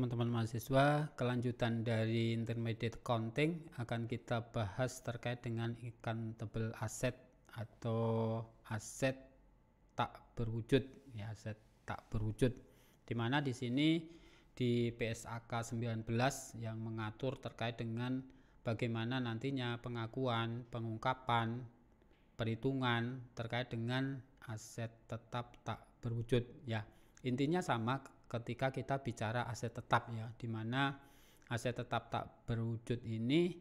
teman-teman mahasiswa, kelanjutan dari intermediate accounting akan kita bahas terkait dengan accountable asset atau aset tak berwujud, ya, aset tak berwujud. Dimana di sini di PSAK 19 yang mengatur terkait dengan bagaimana nantinya pengakuan, pengungkapan, perhitungan terkait dengan aset tetap tak berwujud, ya. Intinya sama ketika kita bicara aset tetap, ya, di mana aset tetap tak berwujud ini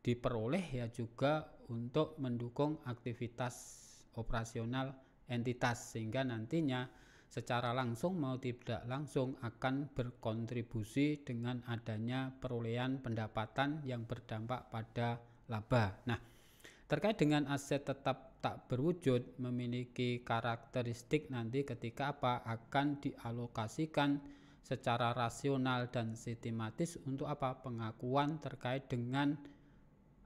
diperoleh ya juga untuk mendukung aktivitas operasional entitas, sehingga nantinya secara langsung mau tidak langsung akan berkontribusi dengan adanya perolehan pendapatan yang berdampak pada laba. Nah, terkait dengan aset tetap tak berwujud memiliki karakteristik nanti ketika akan dialokasikan secara rasional dan sistematis untuk pengakuan terkait dengan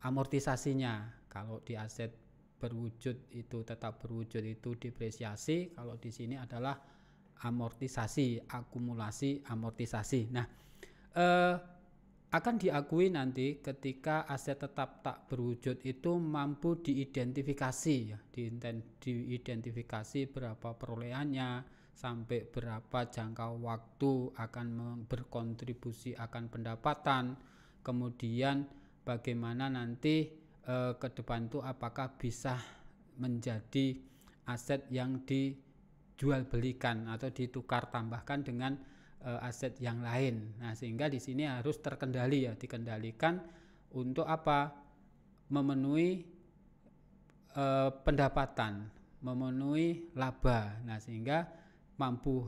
amortisasinya. Kalau di aset berwujud itu tetap berwujud itu depresiasi, kalau di sini adalah amortisasi, akumulasi amortisasi. Nah, akan diakui nanti ketika aset tetap tak berwujud itu mampu diidentifikasi, ya, diidentifikasi berapa perolehannya, sampai berapa jangka waktu akan berkontribusi akan pendapatan, kemudian bagaimana nanti ke depan itu apakah bisa menjadi aset yang dijual belikan atau ditukar tambahkan dengan aset yang lain. Nah, sehingga di sini harus terkendali, ya, dikendalikan untuk memenuhi pendapatan, memenuhi laba. Nah, sehingga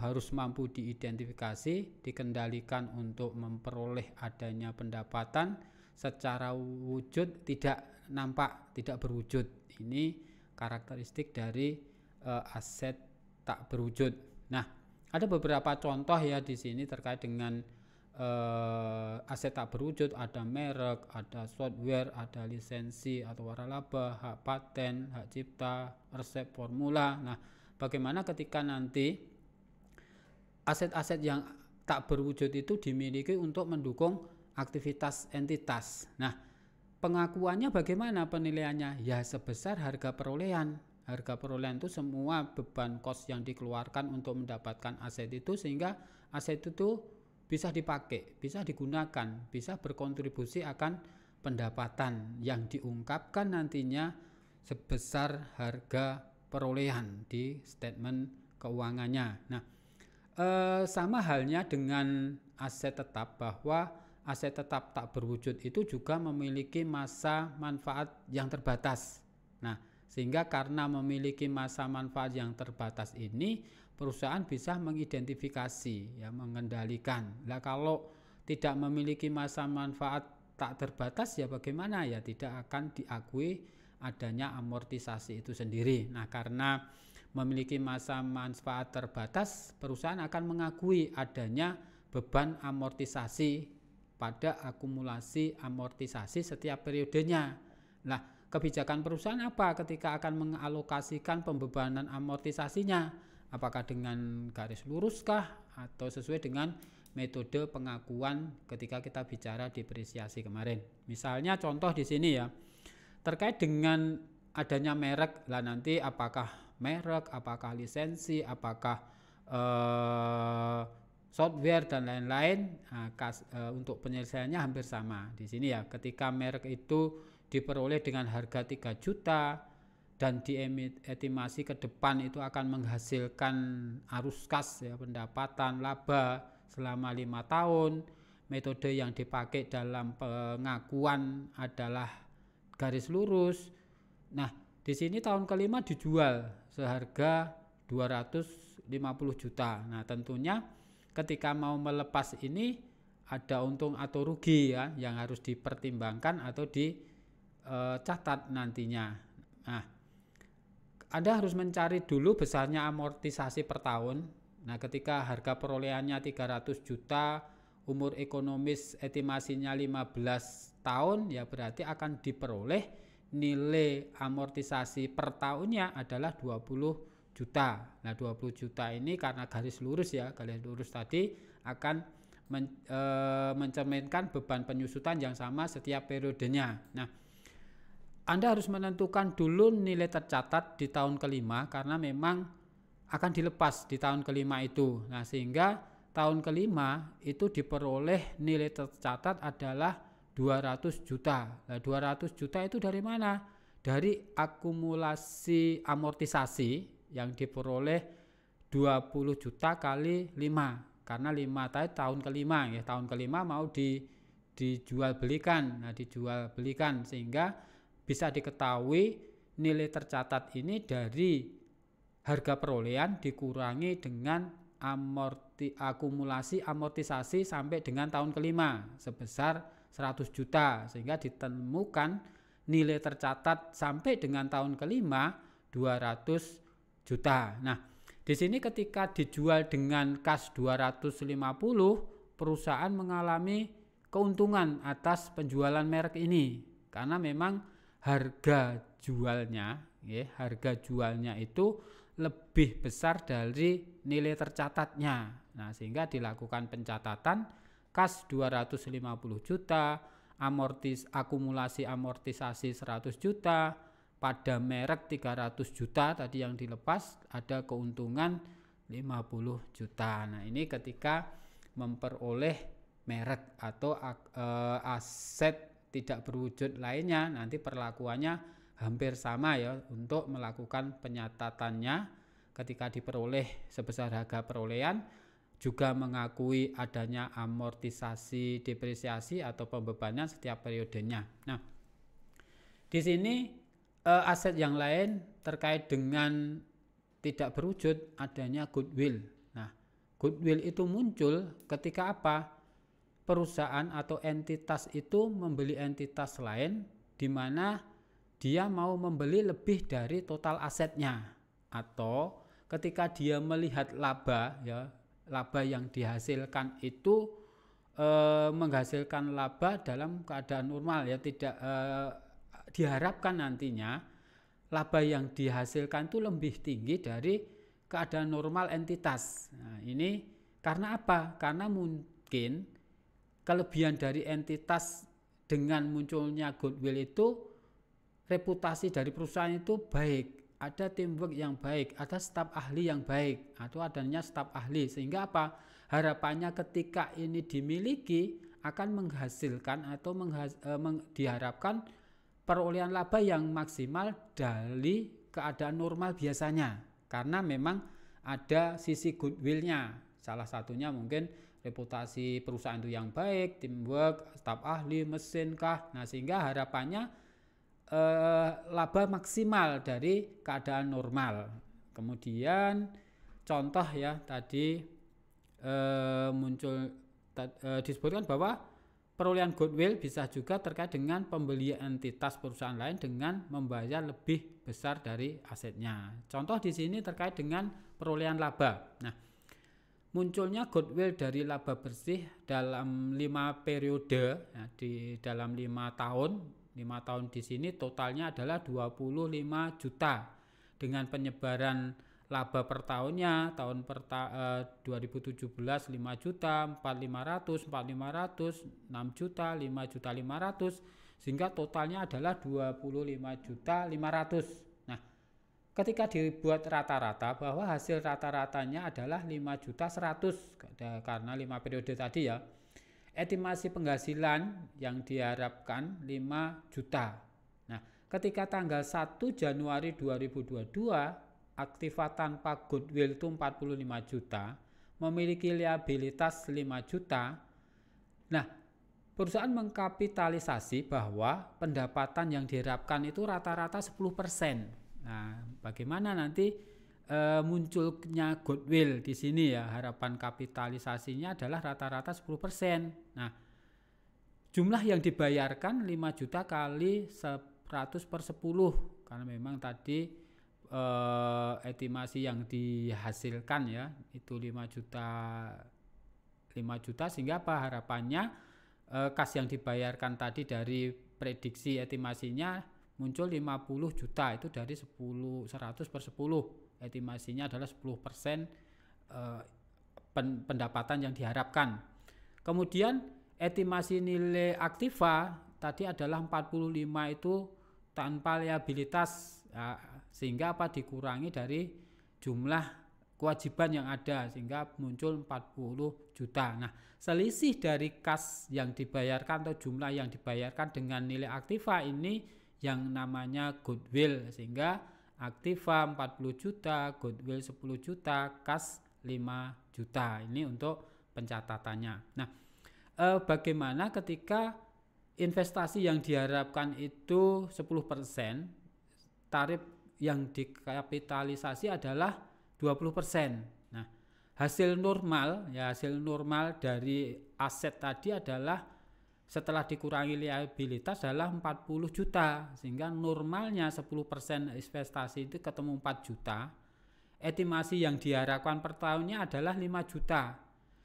harus mampu diidentifikasi, dikendalikan untuk memperoleh adanya pendapatan secara wujud tidak nampak, tidak berwujud. Ini karakteristik dari aset tak berwujud. Nah, ada beberapa contoh, ya, di sini terkait dengan aset tak berwujud. Ada merek, ada software, ada lisensi atau waralaba, hak paten, hak cipta, resep formula. Nah, bagaimana ketika nanti aset-aset yang tak berwujud itu dimiliki untuk mendukung aktivitas entitas. Nah, pengakuannya bagaimana penilaiannya? Ya, sebesar harga perolehan. Harga perolehan itu semua beban kos yang dikeluarkan untuk mendapatkan aset itu, sehingga aset itu bisa dipakai, bisa digunakan, bisa berkontribusi akan pendapatan yang diungkapkan nantinya sebesar harga perolehan di statement keuangannya. Nah, sama halnya dengan aset tetap, bahwa aset tetap tak berwujud itu juga memiliki masa manfaat yang terbatas. Nah, sehingga karena memiliki masa manfaat yang terbatas ini, perusahaan bisa mengidentifikasi, ya, mengendalikan. Nah, kalau tidak memiliki masa manfaat tak terbatas, ya bagaimana? Ya tidak akan diakui adanya amortisasi itu sendiri. Nah, karena memiliki masa manfaat terbatas, perusahaan akan mengakui adanya beban amortisasi pada akumulasi amortisasi setiap periodenya. Nah, kebijakan perusahaan apa ketika akan mengalokasikan pembebanan amortisasinya? Apakah dengan garis luruskah atau sesuai dengan metode pengakuan ketika kita bicara depresiasi kemarin? Misalnya contoh di sini, ya, terkait dengan adanya merek. Lah, nanti apakah merek, apakah lisensi, apakah software dan lain-lain, untuk penyelesaiannya hampir sama di sini, ya. Ketika merek itu diperoleh dengan harga 3 juta dan diestimasi ke depan itu akan menghasilkan arus kas, ya, pendapatan laba selama 5 tahun. Metode yang dipakai dalam pengakuan adalah garis lurus. Nah, di sini tahun kelima dijual seharga 250 juta. Nah, tentunya ketika mau melepas ini ada untung atau rugi, ya, yang harus dipertimbangkan atau dicatat nantinya. Nah, Anda harus mencari dulu besarnya amortisasi per tahun. Nah, ketika harga perolehannya 300 juta, umur ekonomis estimasinya 15 tahun, ya berarti akan diperoleh nilai amortisasi per tahunnya adalah 20 juta. Nah 20 juta ini karena garis lurus ya, garis lurus tadi akan mencerminkan beban penyusutan yang sama setiap periodenya. Nah, Anda harus menentukan dulu nilai tercatat di tahun kelima karena memang akan dilepas di tahun kelima itu. Nah, sehingga tahun kelima itu diperoleh nilai tercatat adalah 200 juta. Nah, 200 juta itu dari mana? Dari akumulasi amortisasi yang diperoleh 20 juta kali 5. Karena 5 tadi tahun kelima ya, tahun kelima mau dijual belikan. Nah, dijual belikan sehingga bisa diketahui nilai tercatat ini dari harga perolehan dikurangi dengan akumulasi amortisasi sampai dengan tahun kelima sebesar 100 juta sehingga ditemukan nilai tercatat sampai dengan tahun kelima 200 juta. Nah, di sini ketika dijual dengan kas 250, perusahaan mengalami keuntungan atas penjualan merek ini karena memang harga jualnya itu lebih besar dari nilai tercatatnya. Nah, sehingga dilakukan pencatatan kas 250 juta, akumulasi amortisasi 100 juta, pada merek 300 juta tadi yang dilepas ada keuntungan 50 juta. Nah, ini ketika memperoleh merek atau aset tidak berwujud lainnya, nanti perlakuannya hampir sama ya untuk melakukan penyatatannya ketika diperoleh sebesar harga perolehan, juga mengakui adanya amortisasi, depresiasi atau pembebanan setiap periodenya. Nah, di sini aset yang lain terkait dengan tidak berwujud adanya goodwill. Nah, goodwill itu muncul ketika apa? Perusahaan atau entitas itu membeli entitas lain di mana dia mau membeli lebih dari total asetnya, atau ketika dia melihat laba ya, laba yang dihasilkan itu menghasilkan laba dalam keadaan normal ya, tidak diharapkan nantinya laba yang dihasilkan itu lebih tinggi dari keadaan normal entitas. Nah, ini karena apa? Karena mungkin kelebihan dari entitas dengan munculnya goodwill itu reputasi dari perusahaan itu baik, ada teamwork yang baik, ada staf ahli yang baik atau adanya staf ahli, sehingga apa? Harapannya ketika ini dimiliki akan menghasilkan atau diharapkan perolehan laba yang maksimal dari keadaan normal biasanya, karena memang ada sisi goodwill-nya. Salah satunya mungkin reputasi perusahaan itu yang baik, teamwork, staf ahli, mesin kah. Nah, sehingga harapannya laba maksimal dari keadaan normal. Kemudian contoh ya tadi muncul disebutkan bahwa perolehan goodwill bisa juga terkait dengan pembelian entitas perusahaan lain dengan membayar lebih besar dari asetnya. Contoh di sini terkait dengan perolehan laba. Nah, munculnya goodwill dari laba bersih dalam 5 periode, ya, di dalam 5 tahun. 5 tahun di sini totalnya adalah 25 juta dengan penyebaran laba per tahunnya. Tahun 2017 5 juta, 4.500, 4.500, 6 juta, 5 juta 500, sehingga totalnya adalah 25 juta 500. Nah, ketika dibuat rata-rata bahwa hasil rata-ratanya adalah 5 juta 100 karena 5 periode tadi ya. Estimasi penghasilan yang diharapkan 5 juta. Nah, ketika tanggal 1 Januari 2022 aktiva tanpa goodwill itu 45 juta, memiliki liabilitas 5 juta. Nah, perusahaan mengkapitalisasi bahwa pendapatan yang diharapkan itu rata-rata 10%. Nah, bagaimana nanti munculnya goodwill di sini ya, harapan kapitalisasinya adalah rata-rata 10%. Nah, jumlah yang dibayarkan 5 juta kali 100/10 karena memang tadi estimasi yang dihasilkan ya itu 5 juta sehingga apa harapannya kas yang dibayarkan tadi dari prediksi estimasinya muncul 50 juta itu dari 100/10 Estimasinya adalah 10% pendapatan yang diharapkan. Kemudian estimasi nilai aktiva tadi adalah 45 itu tanpa liabilitas, ya, sehingga dikurangi dari jumlah kewajiban yang ada sehingga muncul 40 juta. Nah, selisih dari kas yang dibayarkan atau jumlah yang dibayarkan dengan nilai aktiva ini yang namanya goodwill, sehingga aktiva 40 juta, goodwill 10 juta, kas 5 juta. Ini untuk pencatatannya. Nah, bagaimana ketika investasi yang diharapkan itu 10%, tarif yang dikapitalisasi adalah 20%. Nah, hasil normal dari aset tadi adalah setelah dikurangi liabilitas adalah 40 juta, sehingga normalnya 10% investasi itu ketemu 4 juta. Estimasi yang diharapkan per tahunnya adalah 5 juta,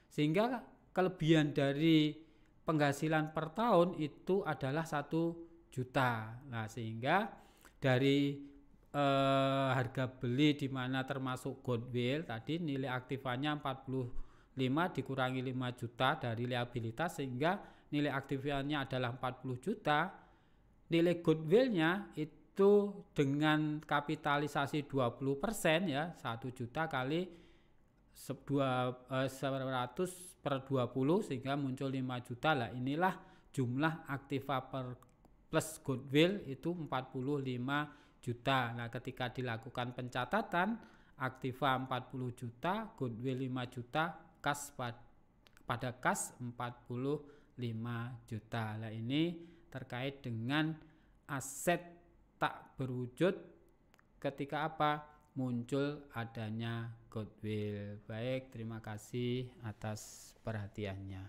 sehingga kelebihan dari penghasilan per tahun itu adalah 1 juta. Nah, sehingga dari harga beli di mana termasuk goodwill tadi nilai aktivanya 45 dikurangi 5 juta dari liabilitas, sehingga nilai aktivanya adalah 40 juta. Nilai goodwillnya itu dengan kapitalisasi 20%, ya, 1 juta kali 100 per 20 sehingga muncul 5 juta. Lah, inilah jumlah aktiva plus goodwill itu 45 juta. Nah, ketika dilakukan pencatatan aktiva 40 juta, goodwill 5 juta, kas pada kas 45 juta. Nah, ini terkait dengan aset tak berwujud ketika muncul adanya goodwill. Baik, terima kasih atas perhatiannya.